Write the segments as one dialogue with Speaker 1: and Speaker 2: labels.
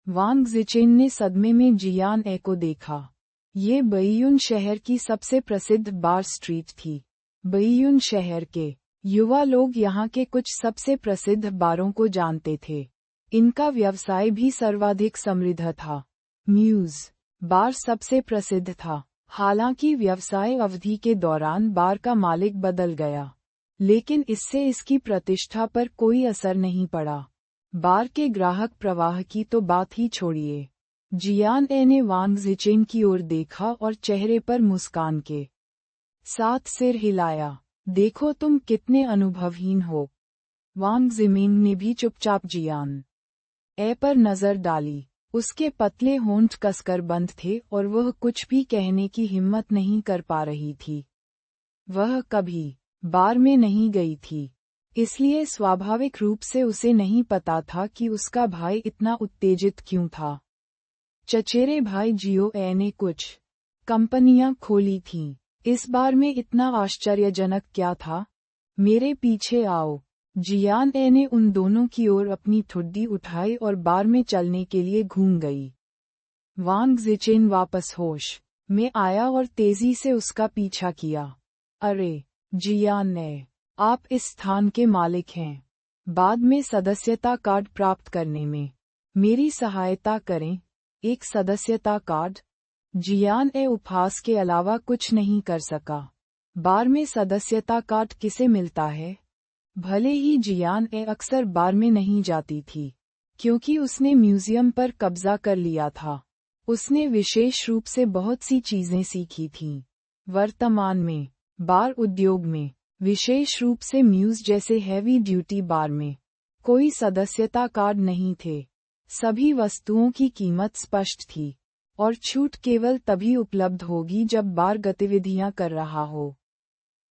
Speaker 1: वांग ज़िचेन ने सदमे में जियान ए को देखा। ये बेइयुन शहर की सबसे प्रसिद्ध बार स्ट्रीट थी। बेइयुन शहर के युवा लोग यहाँ के कुछ सबसे प्रसिद्ध बारों को जानते थे। इनका व्यवसाय भी सर्वाधिक समृद्ध था। म्यूज बार सबसे प्रसिद्ध था। हालांकि व्यवसाय अवधि के दौरान बार का मालिक बदल गया, लेकिन इससे इसकी प्रतिष्ठा पर कोई असर नहीं पड़ा। बार के ग्राहक प्रवाह की तो बात ही छोड़िए। जियान ए ने वांग ज़िचेन की ओर देखा और चेहरे पर मुस्कान के साथ सिर हिलाया। देखो तुम कितने अनुभवहीन हो। वांग ज़िमेन ने भी चुपचाप जियान ए पर नजर डाली। उसके पतले होंठ कसकर बंद थे और वह कुछ भी कहने की हिम्मत नहीं कर पा रही थी। वह कभी बार में नहीं गई थी, इसलिए स्वाभाविक रूप से उसे नहीं पता था कि उसका भाई इतना उत्तेजित क्यों था। चचेरे भाई जियो ए ने कुछ कंपनियां खोली थीं। इस बार में इतना आश्चर्यजनक क्या था? मेरे पीछे आओ। जियान ए ने उन दोनों की ओर अपनी ठुड्डी उठाई और बार में चलने के लिए घूम गई। वांग ज़िचेन वापस होश में आया और तेजी से उसका पीछा किया। अरे जियान ए, आप इस स्थान के मालिक हैं। बाद में सदस्यता कार्ड प्राप्त करने में मेरी सहायता करें। एक सदस्यता कार्ड? जियान ए उपहास के अलावा कुछ नहीं कर सका। बार में सदस्यता कार्ड किसे मिलता है? भले ही जियान ए अक्सर बार में नहीं जाती थी, क्योंकि उसने म्यूजियम पर कब्जा कर लिया था। उसने विशेष रूप से बहुत सी चीजें सीखी थीं। वर्तमान में बार उद्योग में, विशेष रूप से म्यूज जैसे हैवी ड्यूटी बार में, कोई सदस्यता कार्ड नहीं थे। सभी वस्तुओं की कीमत स्पष्ट थी, और छूट केवल तभी उपलब्ध होगी जब बार गतिविधियां कर रहा हो।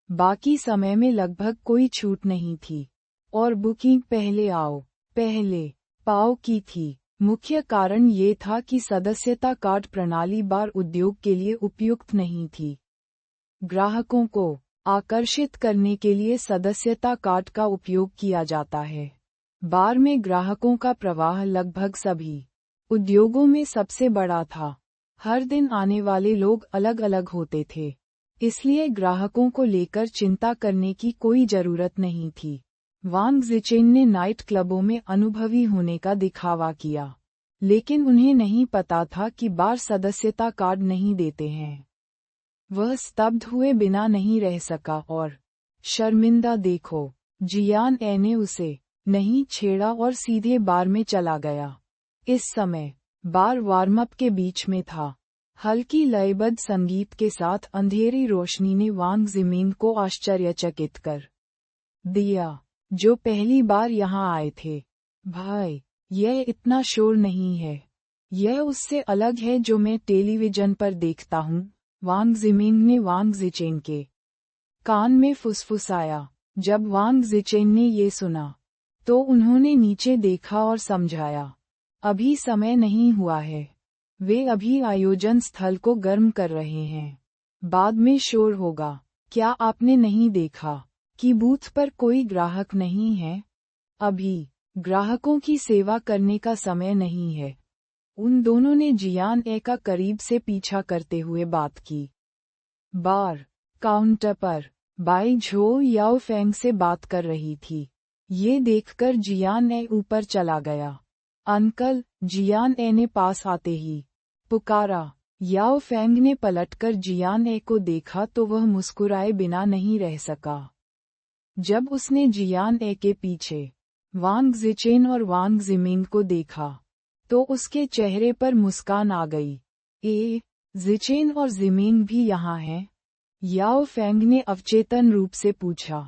Speaker 1: बाकी समय में लगभग कोई छूट नहीं थी, और बुकिंग पहले आओ पहले पाओ की थी। मुख्य कारण ये था कि सदस्यता कार्ड प्रणाली बार उद्योग के लिए उपयुक्त नहीं थी। ग्राहकों को आकर्षित करने के लिए सदस्यता कार्ड का उपयोग किया जाता है। बार में ग्राहकों का प्रवाह लगभग सभी उद्योगों में सबसे बड़ा था। हर दिन आने वाले लोग अलग अलग होते थे, इसलिए ग्राहकों को लेकर चिंता करने की कोई जरूरत नहीं थी। वांग ज़िचेन ने नाइट क्लबों में अनुभवी होने का दिखावा किया, लेकिन उन्हें नहीं पता था कि बार सदस्यता कार्ड नहीं देते हैं। वह स्तब्ध हुए बिना नहीं रह सका और शर्मिंदा देखो, जियान ए ने उसे नहीं छेड़ा और सीधे बार में चला गया। इस समय बार वार्मअप के बीच में था। हल्की लयबद्ध संगीत के साथ अंधेरी रोशनी ने वांग ज़िमेन को आश्चर्यचकित कर दिया, जो पहली बार यहाँ आए थे। भाई, यह इतना शोर नहीं है। यह उससे अलग है जो मैं टेलीविजन पर देखता हूँ। वांग ज़िमेन ने वांग ज़िचेन के कान में फुसफुसाया। जब वांग ज़िचेन ने ये सुना, तो उन्होंने नीचे देखा और समझाया, अभी समय नहीं हुआ है। वे अभी आयोजन स्थल को गर्म कर रहे हैं। बाद में शोर होगा। क्या आपने नहीं देखा कि बूथ पर कोई ग्राहक नहीं है? अभी ग्राहकों की सेवा करने का समय नहीं है। उन दोनों ने जियान ए का करीब से पीछा करते हुए बात की। बार काउंटर पर बाई झो याओ फेंग से बात कर रही थी। ये देखकर जियान ए ऊपर चला गया। अंकल, जियान ए ने पास आते ही पुकारा। याओ फेंग ने पलटकर जियान ए को देखा तो वह मुस्कुराए बिना नहीं रह सका। जब उसने जियान ए के पीछे वांग ज़िचेन और वांग ज़िमेन को देखा, तो उसके चेहरे पर मुस्कान आ गई। ज़िचेन और ज़िमेन भी यहाँ हैं? याओ फेंग ने अवचेतन रूप से पूछा।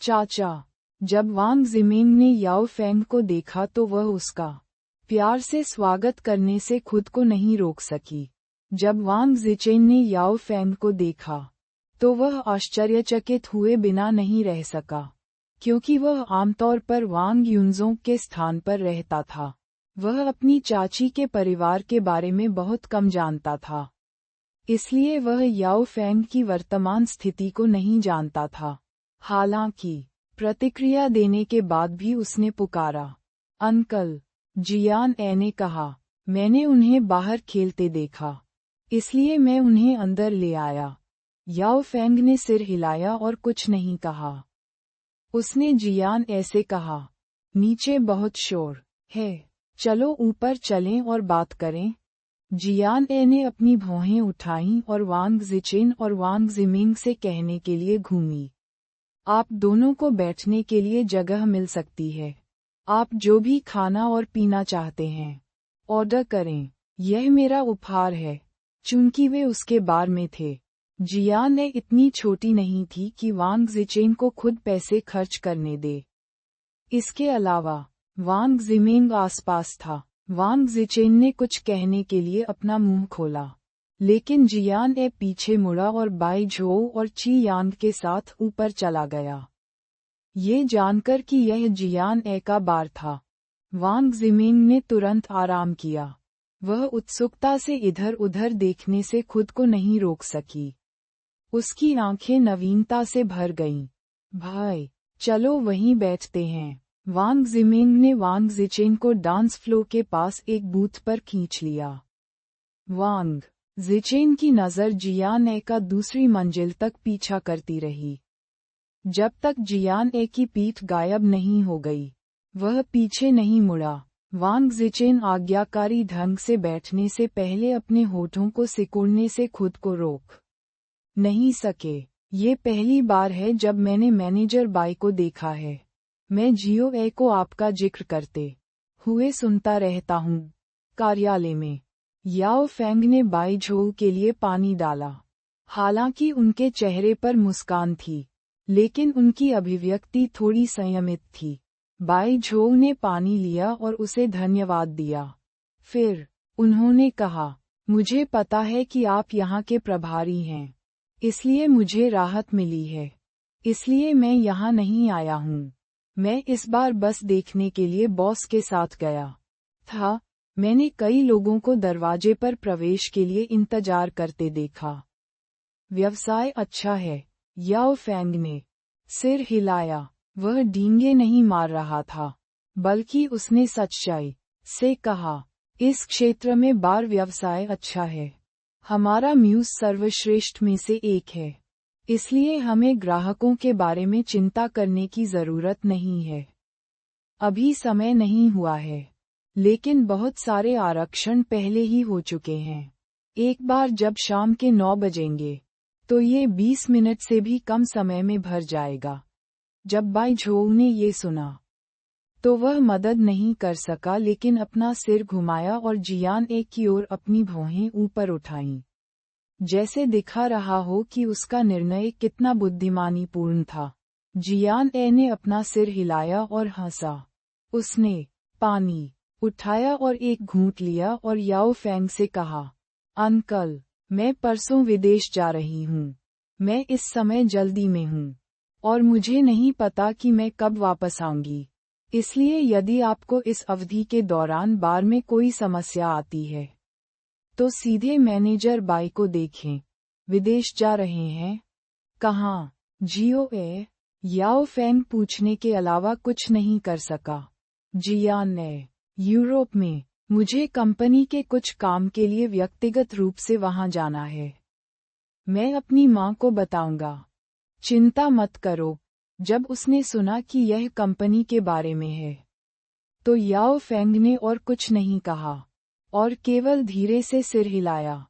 Speaker 1: चाचा। जब वांग ज़िमेन ने याओ फेंग को देखा तो वह उसका प्यार से स्वागत करने से खुद को नहीं रोक सकी। जब वांग ज़िचेन ने याओ फेंग को देखा, तो वह आश्चर्यचकित हुए बिना नहीं रह सका, क्योंकि वह आमतौर पर वांग युनज़ोंग के स्थान पर रहता था। वह अपनी चाची के परिवार के बारे में बहुत कम जानता था, इसलिए वह याओ फेंग की वर्तमान स्थिति को नहीं जानता था। हालांकि प्रतिक्रिया देने के बाद भी उसने पुकारा, अंकल। जियान ए ने कहा, मैंने उन्हें बाहर खेलते देखा, इसलिए मैं उन्हें अंदर ले आया। याओ फेंग ने सिर हिलाया और कुछ नहीं कहा। उसने जियान ऐसे कहा, नीचे बहुत शोर है, चलो ऊपर चलें और बात करें। जियान ए ने अपनी भौहें उठाईं और वांग जिचिन और वांग जिमिंग से कहने के लिए घूमी, आप दोनों को बैठने के लिए जगह मिल सकती है। आप जो भी खाना और पीना चाहते हैं, ऑर्डर करें, यह मेरा उपहार है। चूंकि वे उसके बार में थे, जियान ने इतनी छोटी नहीं थी कि वांग जिचेन को खुद पैसे खर्च करने दे। इसके अलावा वांग जिमिंग आसपास था। वांग जिचेन ने कुछ कहने के लिए अपना मुंह खोला, लेकिन जियान ए पीछे मुड़ा और बाई झो और ची यांग के साथ ऊपर चला गया। ये जानकर कि यह जियान ए का बार था, वांग जिमिंग ने तुरंत आराम किया। वह उत्सुकता से इधर उधर देखने से खुद को नहीं रोक सकी। उसकी आंखें नवीनता से भर गईं। भाई, चलो वहीं बैठते हैं। वांग जिमिंग ने वांग जिचेन को डांस फ्लो के पास एक बूथ पर खींच लिया। वांग जिचेन की नज़र जियान ए का दूसरी मंजिल तक पीछा करती रही। जब तक जियान ए की पीठ गायब नहीं हो गई, वह पीछे नहीं मुड़ा। वांग जिचेन आज्ञाकारी ढंग से बैठने से पहले अपने होठों को सिकुड़ने से खुद को रोक नहीं सके। ये पहली बार है जब मैंने मैनेजर बाई को देखा है। मैं जियो ए को आपका जिक्र करते हुए सुनता रहता हूँ। कार्यालय में याओ फेंग ने बाई झोउ के लिए पानी डाला। हालांकि उनके चेहरे पर मुस्कान थी, लेकिन उनकी अभिव्यक्ति थोड़ी संयमित थी। बाई झोउ ने पानी लिया और उसे धन्यवाद दिया। फिर उन्होंने कहा, मुझे पता है कि आप यहाँ के प्रभारी हैं, इसलिए मुझे राहत मिली है। इसलिए मैं यहाँ नहीं आया हूँ। मैं इस बार बस देखने के लिए बॉस के साथ गया था। मैंने कई लोगों को दरवाजे पर प्रवेश के लिए इंतजार करते देखा। व्यवसाय अच्छा है, याओ फेंग ने सिर हिलाया। वह डींगे नहीं मार रहा था, बल्कि उसने सच्चाई से कहा, इस क्षेत्र में बार व्यवसाय अच्छा है। हमारा म्यूज सर्वश्रेष्ठ में से एक है, इसलिए हमें ग्राहकों के बारे में चिंता करने की जरूरत नहीं है। अभी समय नहीं हुआ है, लेकिन बहुत सारे आरक्षण पहले ही हो चुके हैं। एक बार जब शाम के 9 बजेंगे, तो ये 20 मिनट से भी कम समय में भर जाएगा। जब बाई झोउ ने ये सुना, तो वह मदद नहीं कर सका, लेकिन अपना सिर घुमाया और जियान ए की ओर अपनी भौहें ऊपर उठाईं, जैसे दिखा रहा हो कि उसका निर्णय कितना बुद्धिमानीपूर्ण था। जियान ए ने अपना सिर हिलाया और हंसा। उसने पानी उठाया और एक घूंट लिया और याओ फेंग से कहा, अंकल, मैं परसों विदेश जा रही हूँ। मैं इस समय जल्दी में हूँ और मुझे नहीं पता कि मैं कब वापस आऊंगी। इसलिए यदि आपको इस अवधि के दौरान बार में कोई समस्या आती है, तो सीधे मैनेजर बाई को देखें। विदेश जा रहे हैं? कहाँ? जियो ए? याओ फेंग पूछने के अलावा कुछ नहीं कर सका। जियान ने, यूरोप में। मुझे कंपनी के कुछ काम के लिए व्यक्तिगत रूप से वहां जाना है। मैं अपनी माँ को बताऊंगा। चिंता मत करो। जब उसने सुना कि यह कंपनी के बारे में है, तो याओ फेंग ने और कुछ नहीं कहा और केवल धीरे से सिर हिलाया।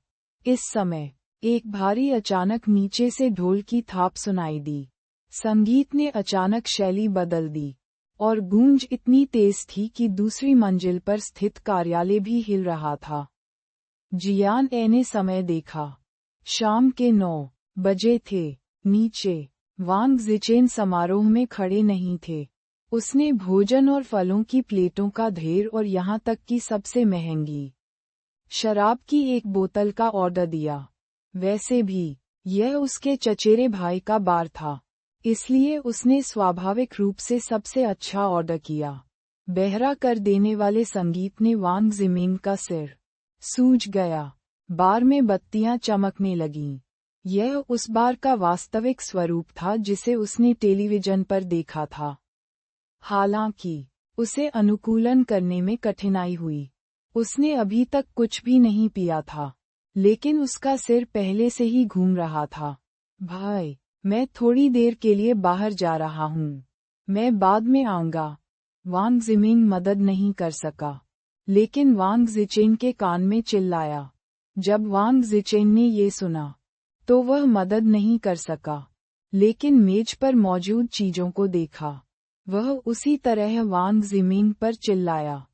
Speaker 1: इस समय एक भारी अचानक नीचे से ढोल की थाप सुनाई दी। संगीत ने अचानक शैली बदल दी और गूंज इतनी तेज थी कि दूसरी मंजिल पर स्थित कार्यालय भी हिल रहा था। जियान ए ने समय देखा। शाम के 9 बजे थे। नीचे वांग जिचेन समारोह में खड़े नहीं थे। उसने भोजन और फलों की प्लेटों का ढेर और यहाँ तक कि सबसे महंगी शराब की एक बोतल का ऑर्डर दिया। वैसे भी यह उसके चचेरे भाई का बार था, इसलिए उसने स्वाभाविक रूप से सबसे अच्छा ऑर्डर किया। बहरा कर देने वाले संगीत ने वांग जिमिंग का सिर सूझ गया। बार में बत्तियां चमकने लगीं। यह उस बार का वास्तविक स्वरूप था जिसे उसने टेलीविजन पर देखा था। हालांकि उसे अनुकूलन करने में कठिनाई हुई। उसने अभी तक कुछ भी नहीं पिया था, लेकिन उसका सिर पहले से ही घूम रहा था। भाई, मैं थोड़ी देर के लिए बाहर जा रहा हूँ। मैं बाद में आऊंगा। वांग जिमिंग मदद नहीं कर सका, लेकिन वांग जिचेन के कान में चिल्लाया। जब वांग जिचेन ने ये सुना, तो वह मदद नहीं कर सका, लेकिन मेज पर मौजूद चीजों को देखा। वह उसी तरह वांग जिमिंग पर चिल्लाया,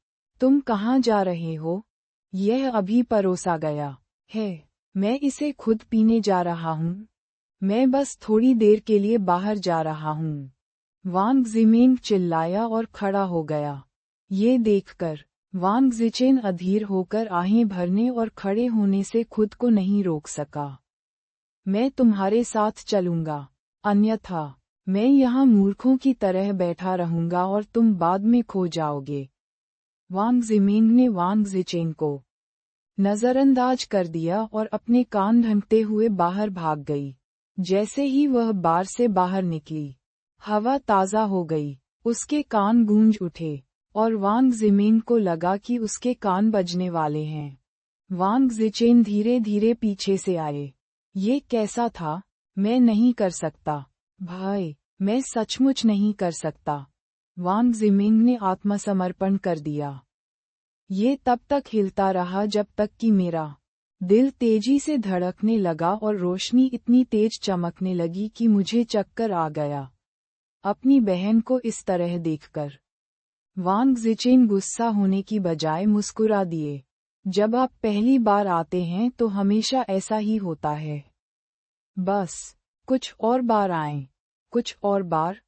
Speaker 1: तुम कहाँ जा रहे हो? यह अभी परोसा गया है। मैं इसे खुद पीने जा रहा हूँ। मैं बस थोड़ी देर के लिए बाहर जा रहा हूँ। वांग जिमिंग चिल्लाया और खड़ा हो गया। ये देखकर वांग जिचेन अधीर होकर आहें भरने और खड़े होने से खुद को नहीं रोक सका। मैं तुम्हारे साथ चलूंगा, अन्यथा मैं यहाँ मूर्खों की तरह बैठा रहूंगा और तुम बाद में खो जाओगे। वांग जिमिंग ने वांग जिचेन को नजरअंदाज कर दिया और अपने कान ढंकते हुए बाहर भाग गई। जैसे ही वह बार से बाहर निकली, हवा ताज़ा हो गई, उसके कान गूंज उठे, और वांग जिमिंग को लगा कि उसके कान बजने वाले हैं। वांग जिचेन धीरे धीरे पीछे से आए। ये कैसा था? मैं नहीं कर सकता, भाई, मैं सचमुच नहीं कर सकता। वांग जिमिंग ने आत्मसमर्पण कर दिया। ये तब तक हिलता रहा जब तक कि मेरा दिल तेजी से धड़कने लगा और रोशनी इतनी तेज चमकने लगी कि मुझे चक्कर आ गया। अपनी बहन को इस तरह देखकर वांग जिचेन गुस्सा होने की बजाय मुस्कुरा दिए। जब आप पहली बार आते हैं तो हमेशा ऐसा ही होता है। बस कुछ और बार आएं, कुछ और बार।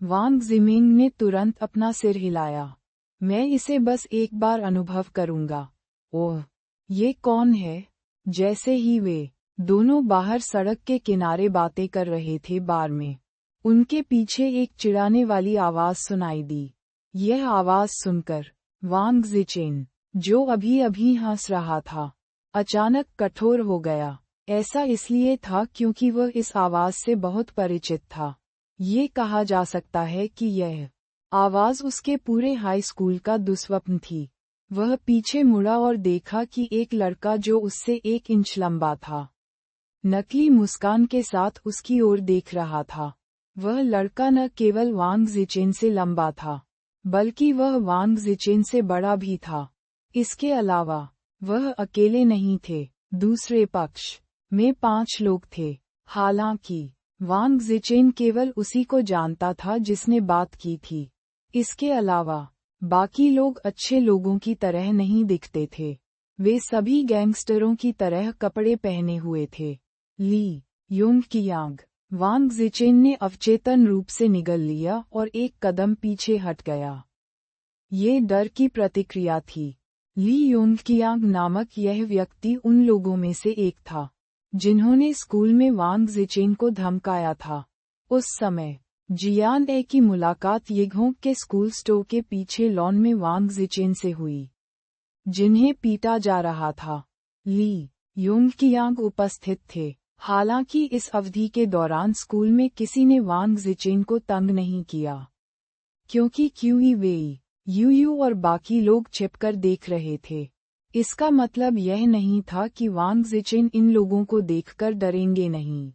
Speaker 1: वांग जिमिंग ने तुरंत अपना सिर हिलाया। मैं इसे बस एक बार अनुभव करूंगा। ओह, ये कौन है? जैसे ही वे दोनों बाहर सड़क के किनारे बातें कर रहे थे बार में, उनके पीछे एक चिढ़ाने वाली आवाज सुनाई दी। यह आवाज सुनकर वांग जिचेन, जो अभी अभी हंस रहा था, अचानक कठोर हो गया। ऐसा इसलिए था क्योंकि वह इस आवाज से बहुत परिचित था। ये कहा जा सकता है कि यह आवाज उसके पूरे हाई स्कूल का दुस्वप्न थी। वह पीछे मुड़ा और देखा कि एक लड़का जो उससे 1 इंच लंबा था, नकली मुस्कान के साथ उसकी ओर देख रहा था। वह लड़का न केवल वांग जिचेन से लंबा था, बल्कि वह वांग जिचेन से बड़ा भी था। इसके अलावा वह अकेले नहीं थे। दूसरे पक्ष में 5 लोग थे। हालांकि वांग जिचेन केवल उसी को जानता था जिसने बात की थी। इसके अलावा बाकी लोग अच्छे लोगों की तरह नहीं दिखते थे। वे सभी गैंगस्टरों की तरह कपड़े पहने हुए थे। ली योंग कियांग, वांग जिचेन ने अवचेतन रूप से निगल लिया और एक कदम पीछे हट गया। ये डर की प्रतिक्रिया थी। ली योंग कियांग नामक यह व्यक्ति उन लोगों में से एक था जिन्होंने स्कूल में वांग जिचेन को धमकाया था। उस समय जियान ए की मुलाकात येघोंग के स्कूल स्टोर के पीछे लॉन में वांग जिचेन से हुई, जिन्हें पीटा जा रहा था। ली योंग कियांग उपस्थित थे। हालांकि इस अवधि के दौरान स्कूल में किसी ने वांग जिचेन को तंग नहीं किया, क्योंकि क्यूई वेई, यूयू और बाकी लोग छिपकर देख रहे थे। इसका मतलब यह नहीं था कि वांग जिचेन इन लोगों को देखकर डरेंगे नहीं।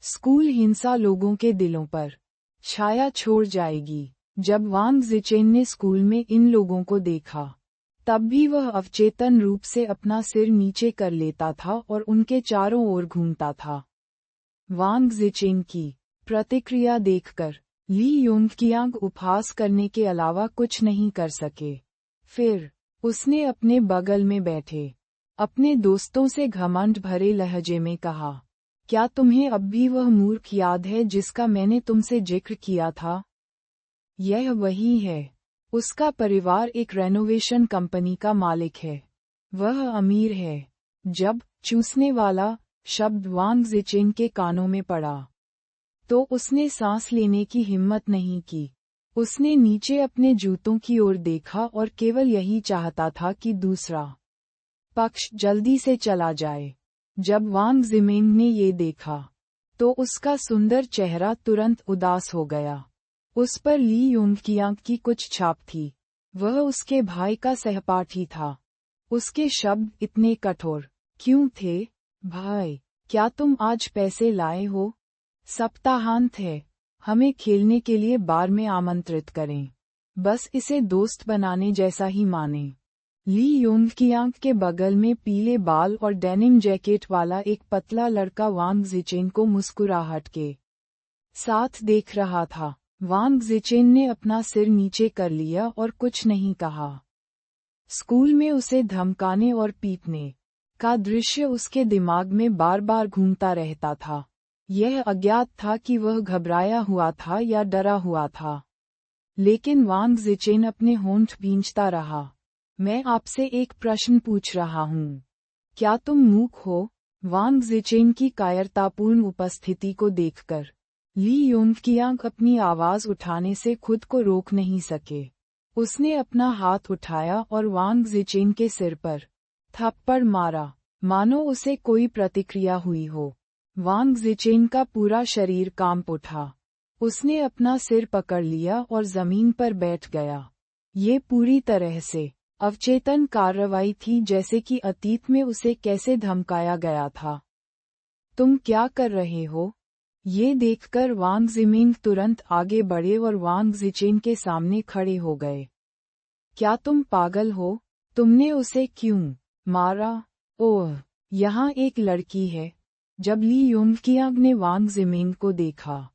Speaker 1: स्कूल हिंसा लोगों के दिलों पर छाया छोड़ जाएगी। जब वांग जिचेन ने स्कूल में इन लोगों को देखा, तब भी वह अवचेतन रूप से अपना सिर नीचे कर लेता था और उनके चारों ओर घूमता था। वांग जिचेन की प्रतिक्रिया देखकर ली योंग कियांग उपहास करने के अलावा कुछ नहीं कर सके। फिर उसने अपने बगल में बैठे अपने दोस्तों से घमंड भरे लहजे में कहा, क्या तुम्हें अब भी वह मूर्ख याद है जिसका मैंने तुमसे जिक्र किया था? यह वही है। उसका परिवार एक रेनोवेशन कंपनी का मालिक है। वह अमीर है। जब चूसने वाला शब्द वांग जिचेन के कानों में पड़ा, तो उसने सांस लेने की हिम्मत नहीं की। उसने नीचे अपने जूतों की ओर देखा और केवल यही चाहता था कि दूसरा पक्ष जल्दी से चला जाए। जब वांग जिमिंग ने ये देखा, तो उसका सुंदर चेहरा तुरंत उदास हो गया। उस पर ली योंग कियांग की कुछ छाप थी। वह उसके भाई का सहपाठी था। उसके शब्द इतने कठोर क्यों थे? भाई, क्या तुम आज पैसे लाए हो? सप्ताहांत है, हमें खेलने के लिए बार में आमंत्रित करें। बस इसे दोस्त बनाने जैसा ही माने। ली योंग की आंख के बगल में पीले बाल और डेनिम जैकेट वाला एक पतला लड़का वांग जिचेन को मुस्कुराहट के साथ देख रहा था। वांग जिचेन ने अपना सिर नीचे कर लिया और कुछ नहीं कहा। स्कूल में उसे धमकाने और पीटने का दृश्य उसके दिमाग में बार बार घूमता रहता था। यह अज्ञात था कि वह घबराया हुआ था या डरा हुआ था। लेकिन वांग जिचेन अपने होंठ भींचता रहा। मैं आपसे एक प्रश्न पूछ रहा हूँ। क्या तुम मूक हो? वांग जिचेन की कायरतापूर्ण उपस्थिति को देखकर ली योंग की आंख अपनी आवाज उठाने से खुद को रोक नहीं सके। उसने अपना हाथ उठाया और वांग जिचेन के सिर पर थप्पड़ मारा, मानो उसे कोई प्रतिक्रिया हुई हो। वांग जिचेन का पूरा शरीर कांप उठा। उसने अपना सिर पकड़ लिया और जमीन पर बैठ गया। ये पूरी तरह से अवचेतन कार्रवाई थी, जैसे कि अतीत में उसे कैसे धमकाया गया था। तुम क्या कर रहे हो? ये देखकर वांग जिमिंग तुरंत आगे बढ़े और वांग जिचेन के सामने खड़े हो गए। क्या तुम पागल हो? तुमने उसे क्यों मारा? ओह, यहाँ एक लड़की है। जब ली योंग ने वांग जिमिंग को देखा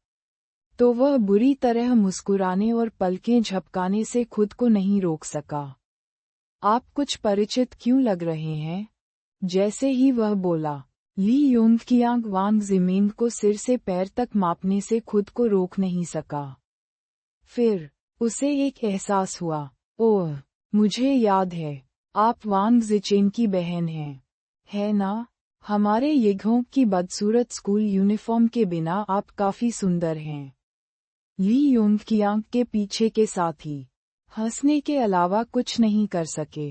Speaker 1: तो वह बुरी तरह मुस्कुराने और पलकें झपकाने से खुद को नहीं रोक सका। आप कुछ परिचित क्यों लग रहे हैं? जैसे ही वह बोला, ली योंग वांग जिमिंग को सिर से पैर तक मापने से खुद को रोक नहीं सका। फिर उसे एक एहसास हुआ, ओह, मुझे याद है, आप वांग जिचेन की बहन हैं, है ना? हमारे येघों की बदसूरत स्कूल यूनिफॉर्म के बिना आप काफी सुंदर हैं। ली योंग के पीछे के साथी हंसने के अलावा कुछ नहीं कर सके।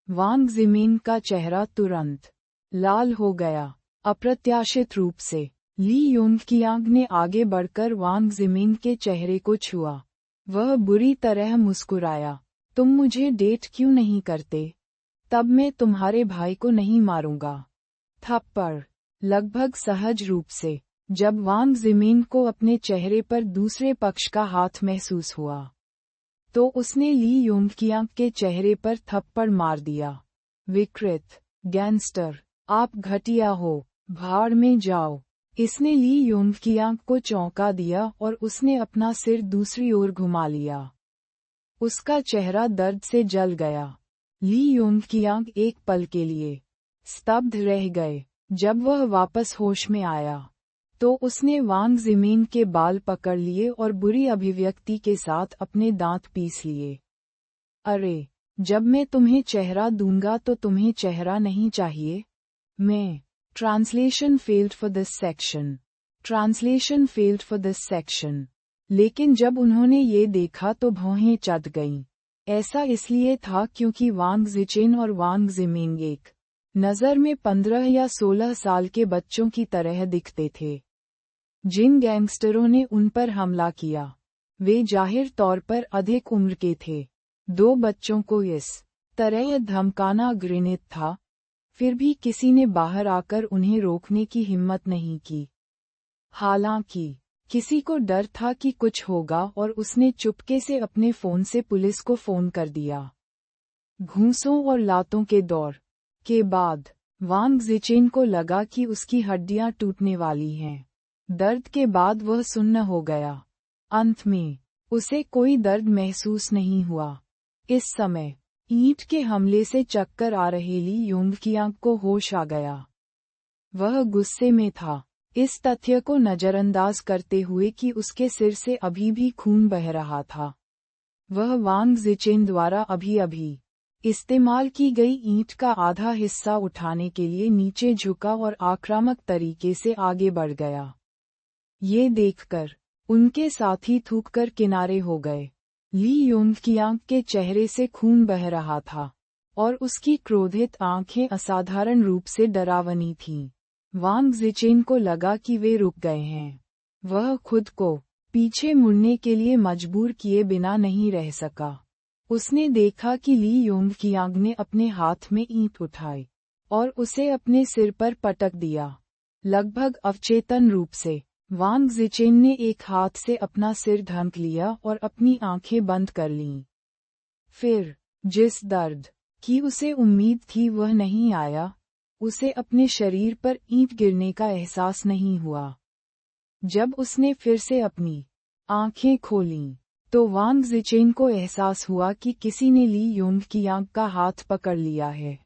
Speaker 1: वांग जिमिंग का चेहरा तुरंत लाल हो गया। अप्रत्याशित रूप से ली योंग ने आगे बढ़कर वांग जिमिंग के चेहरे को छुआ। वह बुरी तरह मुस्कुराया। तुम मुझे डेट क्यों नहीं करते? तब मैं तुम्हारे भाई को नहीं मारूंगा। थप्पड़ लगभग सहज रूप से जब वांग जिमिंग को अपने चेहरे पर दूसरे पक्ष का हाथ महसूस हुआ तो उसने ली योंग के चेहरे पर थप्पड़ मार दिया। विकृत गैंगस्टर, आप घटिया हो, भाड़ में जाओ। इसने ली योंग को चौंका दिया और उसने अपना सिर दूसरी ओर घुमा लिया। उसका चेहरा दर्द से जल गया। ली योंग एक पल के लिए स्तब्ध रह गए। जब वह वापस होश में आया तो उसने वांग जिमिंग के बाल पकड़ लिए और बुरी अभिव्यक्ति के साथ अपने दांत पीस लिए। अरे, जब मैं तुम्हें चेहरा दूंगा तो तुम्हें चेहरा नहीं चाहिए? मैं translation failed for this section. Translation failed for this section. लेकिन जब उन्होंने ये देखा तो भौहें चढ़ गईं। ऐसा इसलिए था क्योंकि वांग जिचेन और वांग जिमिंग एक नज़र में 15 या 16 साल के बच्चों की तरह दिखते थे। जिन गैंगस्टरों ने उन पर हमला किया वे जाहिर तौर पर अधिक उम्र के थे। दो बच्चों को इस तरह धमकाना घृणित था, फिर भी किसी ने बाहर आकर उन्हें रोकने की हिम्मत नहीं की। हालांकि किसी को डर था कि कुछ होगा और उसने चुपके से अपने फोन से पुलिस को फोन कर दिया। घूंसों और लातों के दौर के बाद वांग जिचेन को लगा कि उसकी हड्डियां टूटने वाली हैं। दर्द के बाद वह सुन्न हो गया। अंत में उसे कोई दर्द महसूस नहीं हुआ। इस समय ईंट के हमले से चक्कर आ रहे ली योंग को होश आ गया। वह गुस्से में था, इस तथ्य को नजरअंदाज करते हुए कि उसके सिर से अभी भी खून बह रहा था। वह वांग जिचेन द्वारा अभी इस्तेमाल की गई ईंट का आधा हिस्सा उठाने के लिए नीचे झुका और आक्रामक तरीके से आगे बढ़ गया। ये देखकर उनके साथी थूककर किनारे हो गए। ली योंग के चेहरे से खून बह रहा था और उसकी क्रोधित आंखें असाधारण रूप से डरावनी थीं। वांग जिचेन को लगा कि वे रुक गए हैं। वह खुद को पीछे मुड़ने के लिए मजबूर किए बिना नहीं रह सका। उसने देखा कि ली योंग कियांग ने अपने हाथ में ईंट उठाई और उसे अपने सिर पर पटक दिया, लगभग अवचेतन रूप से। वांग ज़िचेन ने एक हाथ से अपना सिर ढक लिया और अपनी आंखें बंद कर लीं। फिर, जिस दर्द की उसे उम्मीद थी वह नहीं आया, उसे अपने शरीर पर ईंट गिरने का एहसास नहीं हुआ। जब उसने फिर से अपनी आंखें खोलीं, तो वांग ज़िचेन को एहसास हुआ कि किसी ने ली योंग कियांग का हाथ पकड़ लिया है।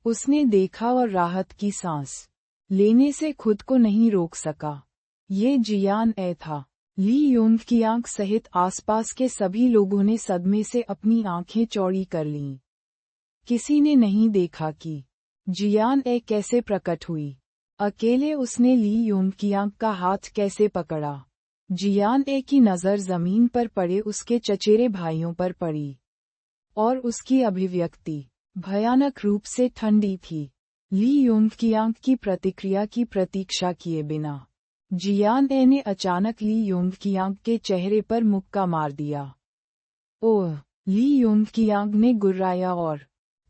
Speaker 1: उसने देखा और राहत की सांस लेने से खुद को नहीं रोक सका। ये जियान ए था। ली योंग कियांग सहित आसपास के सभी लोगों ने सदमे से अपनी आंखें चौड़ी कर लीं। किसी ने नहीं देखा कि जियान ए कैसे प्रकट हुई। अकेले उसने ली योंग कियांग का हाथ कैसे पकड़ा। जियान ए की नज़र जमीन पर पड़े उसके चचेरे भाइयों पर पड़ी, और उसकी अभिव्यक्ति भयानक रूप से ठंडी थी। ली योंग कियांग की प्रतिक्रिया की प्रतीक्षा किए बिना जियान ए ने अचानक ली योंग कियांग के चेहरे पर मुक्का मार दिया। ओह! ली योंग कियांग ने गुर्राया और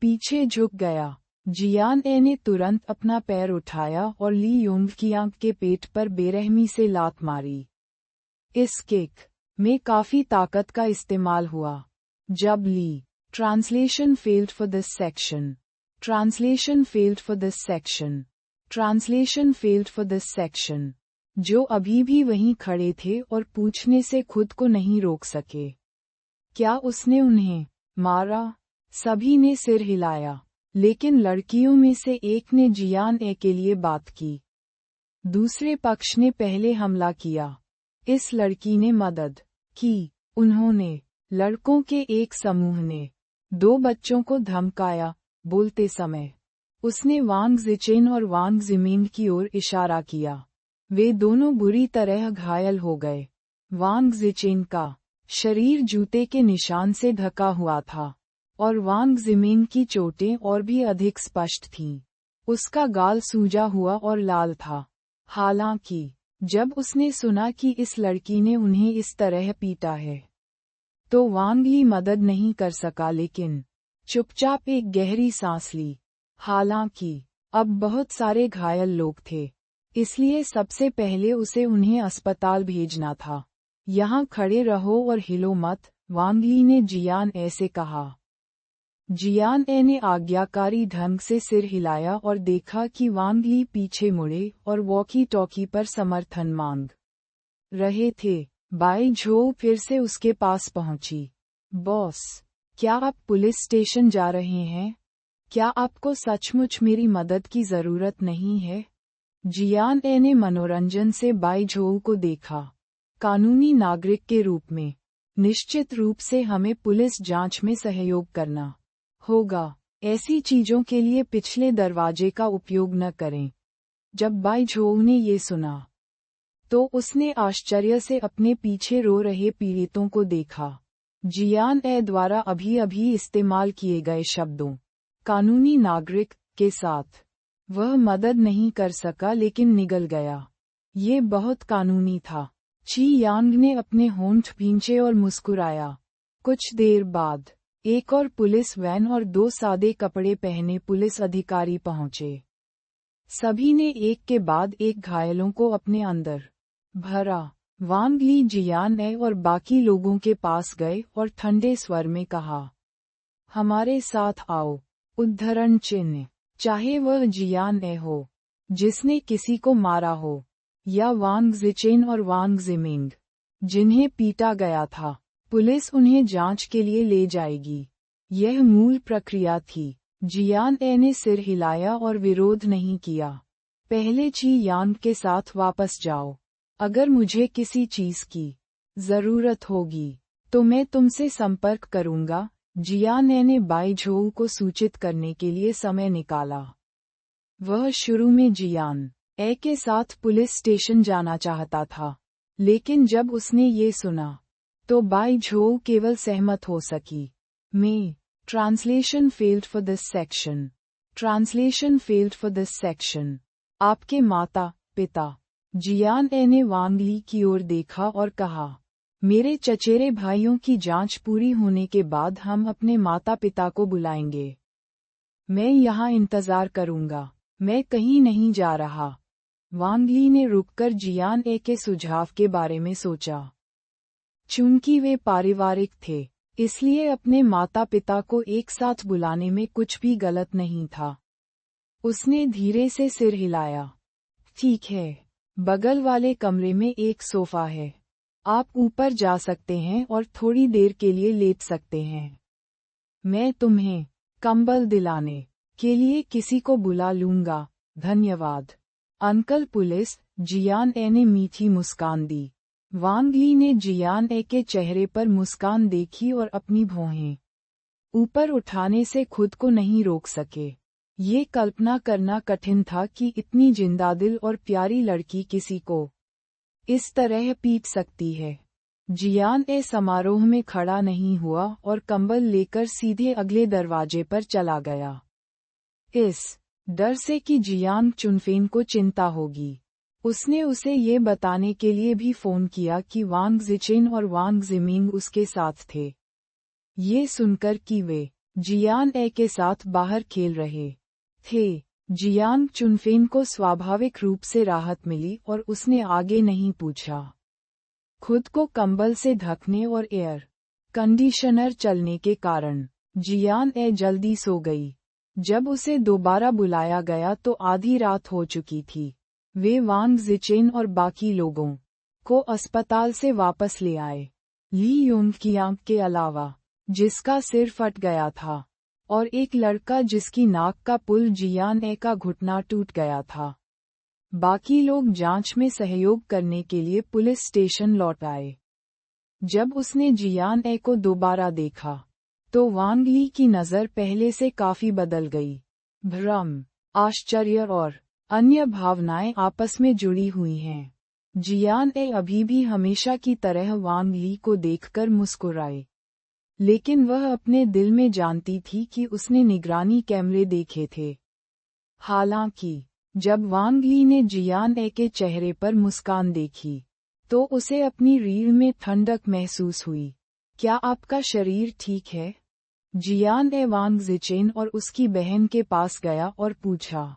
Speaker 1: पीछे झुक गया। जियान ए ने तुरंत अपना पैर उठाया और ली योंग कियांग के पेट पर बेरहमी से लात मारी। इस किक में काफी ताकत का इस्तेमाल हुआ। जब ली translation failed for this section. Translation failed for this section. Translation failed for this section. जो अभी भी वहीं खड़े थे और पूछने से खुद को नहीं रोक सके, क्या उसने उन्हें मारा? सभी ने सिर हिलाया, लेकिन लड़कियों में से एक ने जियान ए के लिए बात की। दूसरे पक्ष ने पहले हमला किया। इस लड़की ने मदद की। उन्होंने लड़कों के एक समूह ने 2 बच्चों को धमकाया। बोलते समय उसने वांग ज़िचेन और वांग ज़िमिंग की ओर इशारा किया। वे दोनों बुरी तरह घायल हो गए। वांग ज़िचेन का शरीर जूते के निशान से ढका हुआ था, और वांग ज़िमिंग की चोटें और भी अधिक स्पष्ट थीं। उसका गाल सूजा हुआ और लाल था। हालांकि जब उसने सुना कि इस लड़की ने उन्हें इस तरह पीटा है, तो वांग ली मदद नहीं कर सका, लेकिन चुपचाप एक गहरी सांस ली। हालांकि अब बहुत सारे घायल लोग थे, इसलिए सबसे पहले उसे उन्हें अस्पताल भेजना था। यहाँ खड़े रहो और हिलो मत, वांग ली ने जियान ए से कहा। जियान ए ने आज्ञाकारी ढंग से सिर हिलाया और देखा कि वांग ली पीछे मुड़े और वॉकी टॉकी पर समर्थन मांग रहे थे। बाई झो फिर से उसके पास पहुंची। बॉस, क्या आप पुलिस स्टेशन जा रहे हैं? क्या आपको सचमुच मेरी मदद की जरूरत नहीं है? जियान ए ने मनोरंजन से बाई झो को देखा। कानूनी नागरिक के रूप में निश्चित रूप से हमें पुलिस जांच में सहयोग करना होगा। ऐसी चीजों के लिए पिछले दरवाजे का उपयोग न करें। जब बाई झो ने ये सुना, तो उसने आश्चर्य से अपने पीछे रो रहे पीड़ितों को देखा। जियान ए द्वारा अभी-अभी इस्तेमाल किए गए शब्दों कानूनी नागरिक के साथ वह मदद नहीं कर सका, लेकिन निगल गया। ये बहुत कानूनी था। ची यांग ने अपने होंठ भींचे और मुस्कुराया। कुछ देर बाद एक और पुलिस वैन और 2 सादे कपड़े पहने पुलिस अधिकारी पहुंचे। सभी ने एक के बाद एक घायलों को अपने अंदर भरा। वांग ली जियान ए और बाकी लोगों के पास गए और ठंडे स्वर में कहा, हमारे साथ आओ। उद्धरण चिन्ह। चाहे वह जियान ए हो जिसने किसी को मारा हो, या वांग ज़िचेन और वांग ज़िमिंग जिन्हें पीटा गया था, पुलिस उन्हें जांच के लिए ले जाएगी। यह मूल प्रक्रिया थी। जियान ए ने सिर हिलाया और विरोध नहीं किया। पहले ची यांग के साथ वापस जाओ। अगर मुझे किसी चीज की जरूरत होगी तो मैं तुमसे संपर्क करूंगा। जियान ए ने बाई झो को सूचित करने के लिए समय निकाला। वह शुरू में जियान ए के साथ पुलिस स्टेशन जाना चाहता था, लेकिन जब उसने ये सुना, तो बाई झो केवल सहमत हो सकी। मैं translation failed for this section. Translation failed for this section. आपके माता पिता। जियान ए ने वांग ली की ओर देखा और कहा, मेरे चचेरे भाइयों की जांच पूरी होने के बाद हम अपने माता पिता को बुलाएंगे। मैं यहाँ इंतजार करूंगा, मैं कहीं नहीं जा रहा। वांग ली ने रुककर जियान ए के सुझाव के बारे में सोचा। चूंकि वे पारिवारिक थे, इसलिए अपने माता पिता को एक साथ बुलाने में कुछ भी गलत नहीं था। उसने धीरे से सिर हिलाया। ठीक है, बगल वाले कमरे में एक सोफा है। आप ऊपर जा सकते हैं और थोड़ी देर के लिए लेट सकते हैं। मैं तुम्हें कंबल दिलाने के लिए किसी को बुला लूंगा, धन्यवाद अंकल। पुलिस, जियान ए ने मीठी मुस्कान दी। वांग ली ने जियान ए के चेहरे पर मुस्कान देखी और अपनी भौहें ऊपर उठाने से खुद को नहीं रोक सके। ये कल्पना करना कठिन था कि इतनी जिंदादिल और प्यारी लड़की किसी को इस तरह पीट सकती है। जियान ए समारोह में खड़ा नहीं हुआ और कंबल लेकर सीधे अगले दरवाजे पर चला गया, इस डर से कि जियांग चुनफेन को चिंता होगी। उसने उसे ये बताने के लिए भी फोन किया कि वांग जिचेन और वांग जिमिंग उसके साथ थे। ये सुनकर कि वे जियान ए के साथ बाहर खेल रहे थे, जियांग चुनफेन को स्वाभाविक रूप से राहत मिली और उसने आगे नहीं पूछा। खुद को कंबल से ढकने और एयर कंडीशनर चलने के कारण जियान ए जल्दी सो गई। जब उसे दोबारा बुलाया गया तो आधी रात हो चुकी थी। वे वांग जिचेन और बाकी लोगों को अस्पताल से वापस ले आए। ली योंग की आंख के अलावा, जिसका सिर फट गया था, और एक लड़का जिसकी नाक का पुल जियान ए का घुटना टूट गया था। बाकी लोग जांच में सहयोग करने के लिए पुलिस स्टेशन लौट आए। जब उसने जियान ए को दोबारा देखा तो वांग ली की नज़र पहले से काफी बदल गई। भ्रम, आश्चर्य और अन्य भावनाएं आपस में जुड़ी हुई हैं। जियान ए अभी भी हमेशा की तरह वांग ली को देखकर मुस्कुराए, लेकिन वह अपने दिल में जानती थी कि उसने निगरानी कैमरे देखे थे। हालांकि जब वांग ली ने जियान ए के चेहरे पर मुस्कान देखी तो उसे अपनी रीढ़ में ठंडक महसूस हुई। क्या आपका शरीर ठीक है? जियान ए वांग जिचेन और उसकी बहन के पास गया और पूछा।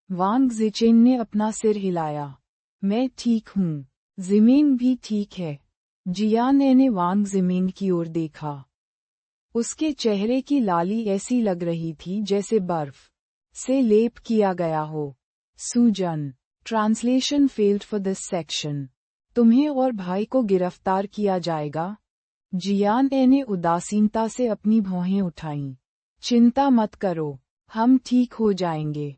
Speaker 1: वांग जिचेन ने अपना सिर हिलाया। मैं ठीक हूँ। जिमिंग भी ठीक है। जियान ए ने वांग जिमिंग की ओर देखा। उसके चेहरे की लाली ऐसी लग रही थी जैसे बर्फ से लेप किया गया हो। सूजन। Translation failed for this section. तुम्हें और भाई को गिरफ्तार किया जाएगा। जियान ए ने उदासीनता से अपनी भौहें उठाईं। चिंता मत करो, हम ठीक हो जाएंगे।